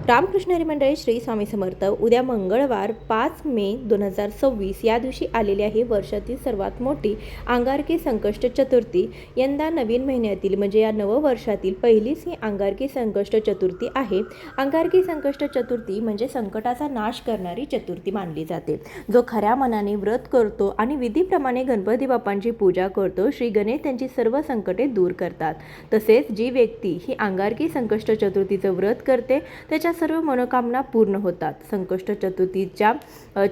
रामकृष्ण हरी मंडळी, श्री स्वामी समर्थ. उद्या मंगळवार 5 मे 2026 या दिवशी आलेली आहे वर्षातील सर्वात मोठी अंगारकी संकष्ट चतुर्थी. यंदा नवीन महिन्यातील म्हणजे या नववर्षातील पहिलीच ही अंगारकी संकष्ट चतुर्थी आहे. अंगारकी संकष्ट चतुर्थी म्हणजे संकटाचा नाश करणारी चतुर्थी मानली जाते. जो खऱ्या मनाने व्रत करतो आणि विधीप्रमाणे गणपती बाप्पांची पूजा करतो, श्री गणेश त्यांची सर्व संकटे दूर करतात. तसेच जी व्यक्ती ही अंगारकी संकष्ट चतुर्थीचं व्रत करते त्याच्या सर्व मनोकामना पूर्ण होतात. संकष्ट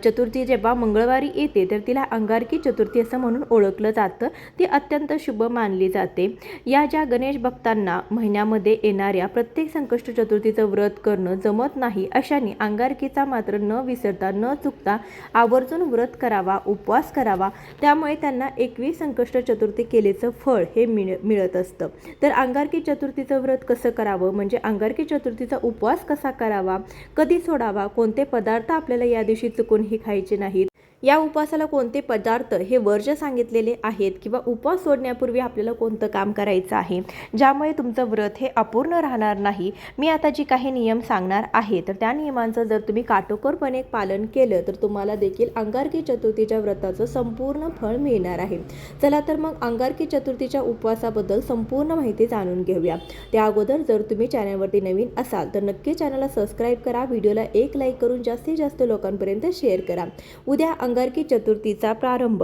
चतुर्थी जेव्हा मंगळवारी येते तर तिला अंगारकी चतुर्थी असं म्हणून ओळखलं जातं. ती अत्यंत शुभ मानली जाते. या ज्या गणेश भक्तांना महिन्यामध्ये येणाऱ्या प्रत्येक संकष्ट चतुर्थीचं व्रत करणं जमत नाही, अशांनी अंगारकीचा मात्र न विसरता न चुकता आवर्जून व्रत करावा, उपवास करावा. त्यामुळे त्यांना 21 संकष्ट चतुर्थी केलेचं फळ हे मिळत असतं. तर अंगारकी चतुर्थीचं व्रत कसं करावं, म्हणजे अंगारकी चतुर्थीचा उपवास कसा करावा, कधी सोडावा, कोणते पदार्थ आपल्याला या दिवशी चुकूनही खायचे नाहीत, या उपवासाला कोणते पदार्थ हे वर्ज्य सांगितलेले आहेत, किंवा उपवास सोडण्यापूर्वी आपल्याला कोणतं काम करायचं आहे ज्यामुळे तुमचं व्रत हे अपूर्ण राहणार नाही. मी आता जी काही नियम सांगणार आहे तर त्या नियमांचं जर तुम्ही काटेकोरपणे पालन केलं तर तुम्हाला देखील अंगारकी चतुर्थीच्या व्रताचं संपूर्ण फळ मिळणार आहे. चला तर मग अंगारकी चतुर्थीच्या उपवासाबद्दल संपूर्ण माहिती जाणून घेऊया. त्या अगोदर जर तुम्ही चॅनलवरती नवीन असाल तर नक्की चॅनलला सबस्क्राईब करा, व्हिडिओला एक लाईक करून जास्तीत जास्त लोकांपर्यंत शेअर करा. उद्या अंगारकी चतुर्थीचा प्रारंभ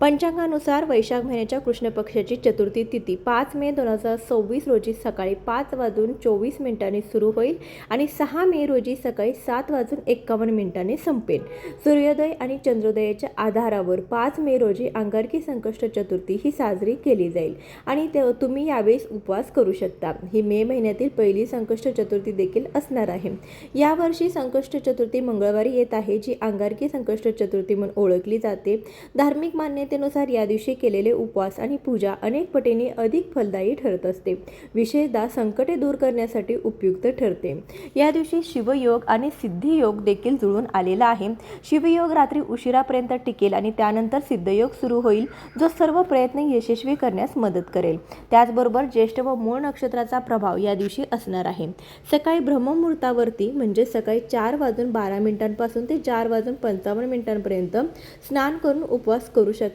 पंचांगानुसार वैशाख महिन्याच्या कृष्ण पक्षाची चतुर्थी तिथी 5 मे 2026 रोजी सकाळी 5:24 सुरू होईल आणि 6 मे रोजी सकाळी 7:51 संपेल. सूर्योदय आणि चंद्रोदयाच्या आधारावर 5 मे रोजी अंगारकी संकष्ट चतुर्थी ही साजरी केली जाईल आणि तुम्ही यावेळेस उपवास करू शकता. ही मे महिन्यातील पहिली संकष्ट चतुर्थी देखील असणार आहे. यावर्षी संकष्ट चतुर्थी मंगळवारी येत आहे, जी अंगारकी संकष्ट चतुर्थी म्हणून ओळखली जाते. धार्मिक मान्यतेनुसार या दिवशी केलेले उपवास आणि पूजा अनेक पटीने अधिक फलदायी ठरत असते. विशेषतः संकटे दूर करण्यासाठी उपयुक्त ठरते. या दिवशी शिवयोग आणि सिद्धियोग देखील जुळून आलेला आहे. शिवयोग रात्री उशिरापर्यंत टिकेल आणि त्यानंतर सिद्धयोग सुरू होईल, जो सर्व प्रयत्न यशस्वी करण्यास मदत करेल. त्याचबरोबर ज्येष्ठ व मूळ नक्षत्राचा प्रभाव या दिवशी असणार आहे. सकाळी ब्रह्ममुहूर्तावरती म्हणजे सकाळी 4:12 ते 4:55 स्नान करून उपवास करू शकता.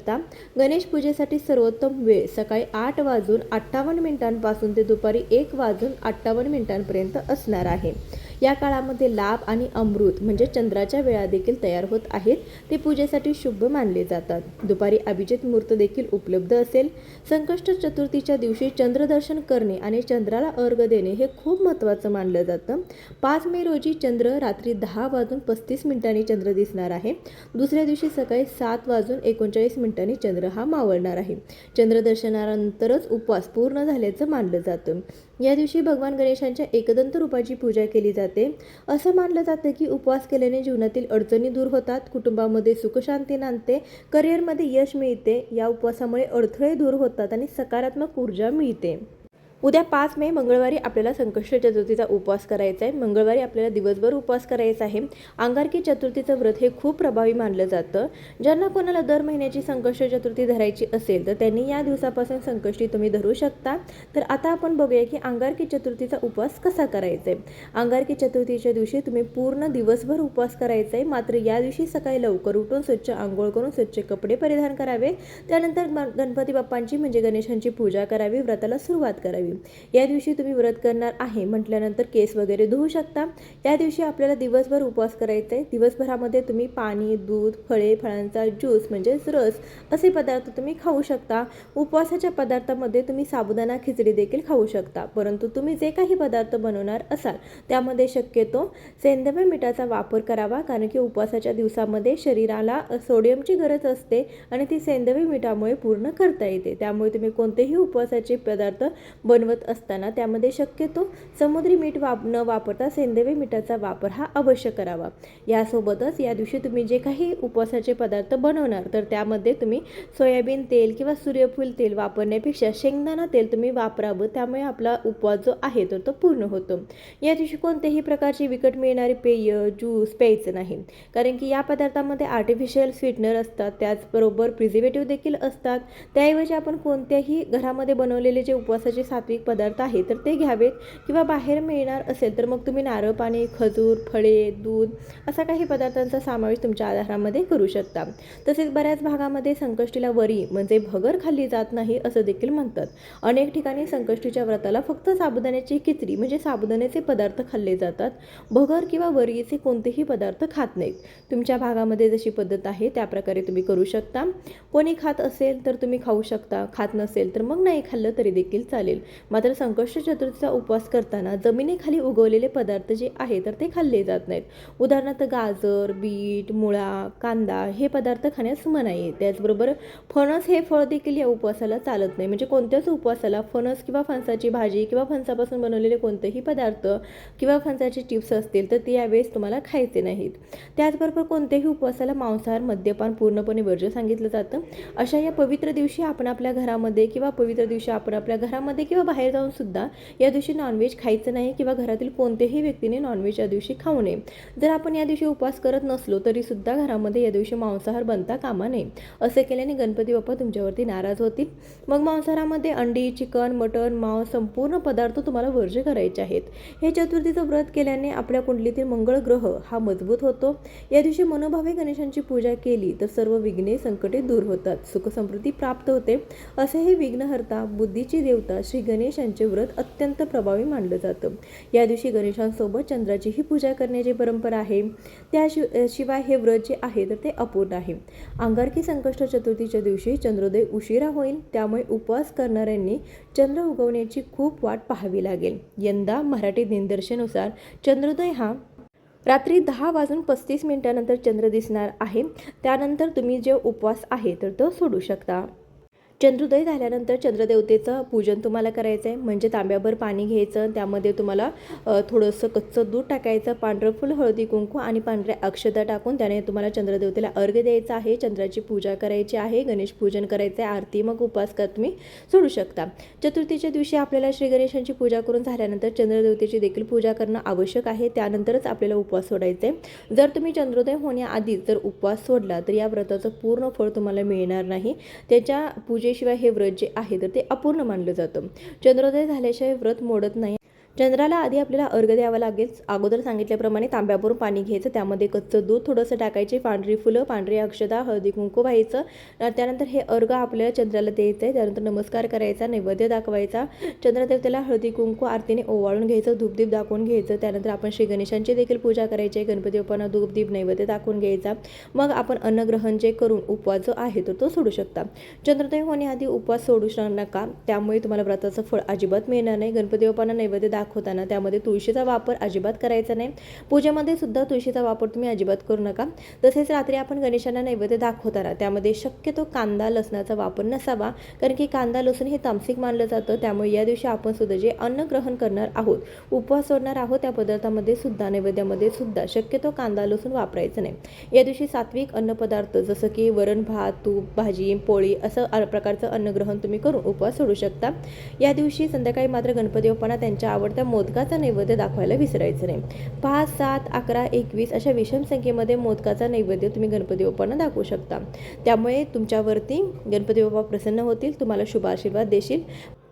गणेश पूजेसाठी सर्वोत्तम वेळ सकाळी 8:58 ते दुपारी 1:58 असणार आहे. या काळामध्ये लाभ आणि अमृत म्हणजे चंद्राच्या वेळा देखील तयार होत आहेत. ते पूजेसाठी शुभ मानले जातात. दुपारी अभिजित मुहूर्त देखील उपलब्ध असेल. संकष्ट चतुर्थीच्या दिवशी चंद्रदर्शन करणे आणि चंद्राला अर्घ्य देणे हे खूप महत्त्वाचं मानलं जातं. 5 मे रोजी चंद्र रात्री 10:35 चंद्र दिसणार आहे. दुसऱ्या दिवशी सकाळी 7:39 चंद्र हा मावळणार आहे. चंद्रदर्शनानंतरच उपवास पूर्ण झाल्याचं मानलं जातं. या दिवशी भगवान गणेशांच्या एकदंत रूपाची पूजा केली जाते. असं मानलं जातं की उपवास केल्याने जीवनातील अडचणी दूर होतात, कुटुंबामध्ये सुखशांती नांदते, करिअरमध्ये यश मिळते. या उपवासामुळे अडथळे दूर होतात आणि सकारात्मक ऊर्जा मिळते. उद्या 5 मे मंगळवारी आपल्याला संकष्ट चतुर्थीचा उपवास करायचा आहे. मंगळवारी आपल्याला दिवसभर उपवास करायचा आहे. अंगारकी चतुर्थीचं व्रत हे खूप प्रभावी मानलं जातं. ज्यांना कोणाला दर महिन्याची संकष्ट चतुर्थी धरायची असेल तर त्यांनी या दिवसापासून संकष्टी तुम्ही धरू शकता. तर आता आपण बघूया की अंगारकी चतुर्थीचा उपवास कसा करायचा आहे. अंगारकी चतुर्थीच्या दिवशी तुम्ही पूर्ण दिवसभर उपवास करायचा आहे. मात्र या दिवशी सकाळी लवकर उठून स्वच्छ आंघोळ करून स्वच्छ कपडे परिधान करावे. त्यानंतर गणपती बाप्पांची म्हणजे गणेशांची पूजा करावी, व्रताला सुरुवात करावी. या दिवशी तुम्ही व्रत करणार आहे म्हटल्यानंतर केस वगैरे धुवू शकता. या दिवशी आपल्याला दिवसभर उपवास करायचा आहे. दिवसभरामध्ये तुम्ही पाणी, दूध, फळे, फळांचा ज्यूस म्हणजेच रस असे पदार्थ तुम्ही खाऊ शकता. उपवासाच्या पदार्थामध्ये तुम्ही साबुदाणा खिचडी देखील खाऊ शकता. परंतु तुम्ही जे काही पदार्थ बनवणार असाल त्यामध्ये शक्यतो सेंद्रिय मीठाचा वापर करावा, कारण की उपवासाच्या दिवसामध्ये शरीराला सोडियमची गरज असते आणि ती सेंद्रिय मीठामुळे पूर्ण करता येते. त्यामुळे तुम्ही कोणतेही उपवासाचे पदार्थ बनवत असताना त्यामध्ये शक्यतो समुद्री मीठ न वापरता सेंद्रिय मीठाचा वापर हा अवश्य करावा. यासोबतच या दिवशी तुम्ही जे काही उपवासाचे पदार्थ बनवणार तर त्यामध्ये तुम्ही सोयाबीन तेल किंवा सूर्यफूल तेल वापरण्यापेक्षा शेंगदाणा तेल तुम्ही वापरावं. त्यामुळे आपला उपवास जो आहे तर तो पूर्ण होतो. या दिवशी कोणत्याही प्रकारची विकत मिळणारी पेय, ज्यूस प्यायचं नाही, कारण की या पदार्थामध्ये आर्टिफिशियल स्वीटनर असतात, त्याचबरोबर प्रिझर्वेटिव्ह देखील असतात. त्याऐवजी आपण कोणत्याही घरामध्ये बनवलेले जे उपवासाचे सात्विक पदार्थ आहे तर ते घ्यावेत, किंवा बाहेर मिळणार असेल तर मग तुम्ही नारळ पाणी, खजूर, फळे, दूध असा काही पदार्थांचा समावेश तुमच्या आहारामध्ये करू शकता. तसेच बऱ्याच भागामध्ये संकष्टीला वरी म्हणजे भगर खाल्ली जात नाही असं देखील म्हणतात. अनेक ठिकाणी संकष्टीच्या व्रताला फक्त साबुदाण्याची खिचडी म्हणजे साबुदाण्याचे पदार्थ खाल्ले जातात. भगर किंवा वरीचे कोणतेही पदार्थ खात नाहीत. तुमच्या भागामध्ये जशी पद्धत आहे त्या प्रकारे तुम्ही करू शकता. कोणी खात असेल तर तुम्ही खाऊ शकता, खात नसेल तर मग नाही खाल्लं तरी देखील चालेल. मात्र संकष्टी चतुर्थीचा उपवास करताना जमिनीखाली उगवलेले पदार्थ जे आहे तर ते खाल्ले जात नाहीत. उदाहरणार्थ गाजर, बीट, मुळा, कांदा हे पदार्थ खाण्यास मनाई आहे. त्याचबरोबर फणस हे फळ देखील या उपवासाला चालत नाही. म्हणजे कोणत्याच उपवासाला फणस किंवा फणसाची भाजी किंवा फणसापासून बनवलेले कोणतेही पदार्थ किंवा फणसाचे चिप्स असतील तर ते यावेळेस तुम्हाला खायचे नाहीत. त्याचबरोबर कोणत्याही उपवासाला मांसाहार, मद्यपान पूर्णपणे वर्ज्य सांगितलं जातं. अशा या पवित्र दिवशी आपण आपल्या घरामध्ये किंवा बाहेर जाऊन सुद्धा या दिवशी नॉनव्हेज खायचं नाही, किंवा घरातील कोणत्याही व्यक्तीने नॉनव्हेज या दिवशी खाऊ नये. जर आपण या दिवशी उपवास करत नसलो तरी सुद्धा घरामध्ये या दिवशी मांसाहार बनता कामा नये. असे केल्याने गणपती बाप्पा तुमच्यावरती नाराज होतील. मग मांसाहारामध्ये अंडी, चिकन, मटण, मांस संपूर्ण पदार्थ तुम्हाला वर्ज्य करायचे आहेत. हे चतुर्थीचं व्रत केल्याने आपल्या कुंडलीतील मंगळ ग्रह हा मजबूत होतो. या दिवशी मनोभावे गणेशांची पूजा केली तर सर्व विघ्ने, संकटे दूर होतात, सुख समृद्धी प्राप्त होते. असे हे विघ्नहर्ता, बुद्धीची देवता श्री गणेश यांचे व्रत अत्यंत प्रभावी मानलं जातं. या दिवशी गणेशांसोबत चंद्राचीही पूजा करण्याची परंपरा आहे. त्याशिवाय हे व्रत जे आहे तर ते अपूर्ण आहे. अंगारकी संकष्ट चतुर्थीच्या दिवशी चंद्रोदय उशिरा होईल, त्यामुळे उपवास करणाऱ्यांनी चंद्र उगवण्याची खूप वाट पाहावी लागेल. यंदा मराठी दिनदर्शनुसार चंद्रोदय हा रात्री 10:35 चंद्र दिसणार आहे. त्यानंतर तुम्ही जे उपवास आहे तर तो सोडू शकता. चंद्रोदय झाल्यानंतर चंद्रदेवतेचं पूजन तुम्हाला करायचं आहे. म्हणजे तांब्याभर पाणी घ्यायचं, त्यामध्ये तुम्हाला थोडंसं कच्चं दूध टाकायचं, पांढरं फुल, हळदी कुंकू आणि पांढऱ्या अक्षता टाकून त्याने तुम्हाला चंद्रदेवतेला अर्घ्य द्यायचा आहे. चंद्राची पूजा करायची आहे, गणेश पूजन करायचं आहे, आरती, मग उपवास तुम्ही सोडू शकता. चतुर्थीच्या दिवशी आपल्याला श्री गणेशांची पूजा करून झाल्यानंतर चंद्रदेवतेची देखील पूजा करणं आवश्यक आहे. त्यानंतरच आपल्याला उपवास सोडायचा आहे. जर तुम्ही चंद्रोदय होण्याआधीच जर उपवास सोडला तर या व्रताचं पूर्ण फळ तुम्हाला मिळणार नाही. त्याच्या शिवाय हे व्रत जे आहे तर ते अपूर्ण मानलं जातं. चंद्रोदय झाल्याशिवाय व्रत मोडत नाही. चंद्राला आधी आपल्याला अर्घ्य द्यावा लागेल. अगोदर सांगितल्याप्रमाणे तांब्याभरून पाणी घ्यायचं, त्यामध्ये कच्चं दूध थोडंसं टाकायचे, पांढरी फुलं, पांढरी अक्षता, हळदी कुंकू व्हायचं. त्यानंतर हे अर्घ्य आपल्याला चंद्राला द्यायचं आहे. त्यानंतर नमस्कार करायचा, नैवेद्य दाखवायचा, चंद्रदेवतेला हळदी कुंकू आरतीने ओवाळून घ्यायचं, धूपदीप दाखवून घ्यायचं. त्यानंतर आपण श्री गणेशांची देखील पूजा करायची आहे. गणपती बाप्पांना धूपदीप नैवेद्य दाखवून घ्यायचा. मग आपण अन्नग्रहण जे करून उपवास जो आहे तो सोडू शकता. चंद्रोदय होण्याआधी उपवास सोडू नका, त्यामुळे तुम्हाला व्रताचं फळ अजिबात मिळणार नाही. गणपती बाप्पांना नैवेद्य दाखवताना त्यामध्ये तुळशीचा वापर अजिबात करायचा नाही. पूजेमध्ये सुद्धा तुळशीचा वापर तुम्ही अजिबात करू नका. तसेच रात्री आपण गणेशांना नैवेद्य दाखवताना त्यामध्ये शक्यतो कांदा, लसणाचा वापर नसावा, कारण की कांदा, लसूण हे तामसिक मानलं जातं. त्यामुळे या दिवशी आपण सुद्धा जे अन्न ग्रहण करणार आहोत, उपवास सोडणार आहोत, त्या पदार्थामध्ये सुद्धा, नैवेद्यामध्ये सुद्धा शक्यतो कांदा, लसूण वापरायचं नाही. या दिवशी सात्विक अन्नपदार्थ जसं की वरण, भात, तूप, भाजी, पोळी असं प्रकारचं अन्नग्रहण तुम्ही करून उपवास सोडू शकता. या दिवशी संध्याकाळी मात्र गणपती बाप्पांना त्यांच्या आवडत्या मोदकाचा नैवेद्य दाखवायला विसरायचं नाही. 5, 7, 11, 21 अशा विषम संख्येमध्ये मोदकाचा नैवेद्य तुम्ही गणपती बाप्पांना दाखवू शकता. त्यामुळे तुमच्यावरती गणपती बाप्पा प्रसन्न होतील, तुम्हाला शुभ आशीर्वाद देशील.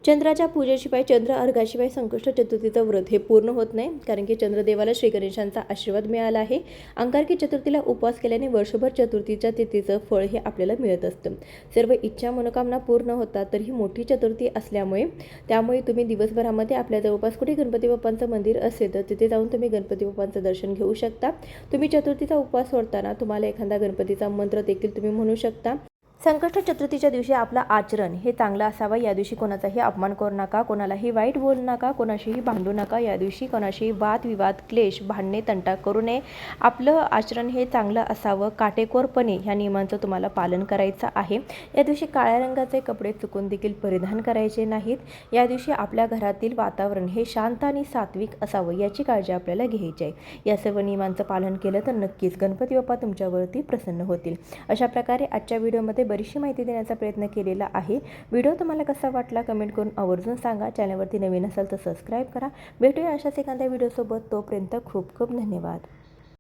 चंद्राच्या पूजेशिवाय, चंद्र अर्घाशिवाय संकष्ट चतुर्थीचं व्रत हे पूर्ण होत नाही, कारण की चंद्रदेवाला श्री गणेशांचा आशीर्वाद मिळाला आहे. अंगारकी चतुर्थीला उपवास केल्याने वर्षभर चतुर्थीच्या तिथीचं फळ हे आपल्याला मिळत असतं. सर्व इच्छा मनोकामना पूर्ण होतात. तर ही मोठी चतुर्थी असल्यामुळे त्यामुळे तुम्ही दिवसभरामध्ये आपल्या जवळपास कुठे गणपती बाप्पांचं मंदिर असेल तर तिथे जाऊन तुम्ही गणपती बाप्पांचं दर्शन घेऊ शकता. तुम्ही चतुर्थीचा उपवास सोडताना तुम्हाला एखादा गणपतीचा मंत्र देखील तुम्ही म्हणू शकता. संकष्ट चतुर्थीच्या दिवशी आपलं आचरण हे चांगलं असावं. या दिवशी कोणाचाही अपमान करू नका, कोणालाही वाईट बोलू नका, कोणाशीही भांडू नका. या दिवशी कोणाशी वादविवाद, क्लेश, भांडणे, तंटा करू नये. आपलं आचरण हे चांगलं असावं. काटेकोरपणे ह्या नियमांचं तुम्हाला पालन करायचं आहे. या दिवशी काळ्या रंगाचे कपडे चुकून देखील परिधान करायचे नाहीत. या दिवशी आपल्या घरातील वातावरण हे शांत आणि सात्विक असावं, याची काळजी आपल्याला घ्यायची आहे. या सर्व नियमांचं पालन केलं तर नक्कीच गणपती बाप्पा तुमच्यावरती प्रसन्न होतील. अशा प्रकारे आजच्या व्हिडिओमध्ये बरीचशी माहिती देण्याचा प्रयत्न केलेला आहे. व्हिडिओ तुम्हाला कसा वाटला कमेंट करून आवर्जून सांगा. चॅनलवरती नवीन असाल तर सबस्क्राईब करा. भेटूया अशाच एखाद्या व्हिडिओसोबत. तोपर्यंत खूप खूप धन्यवाद.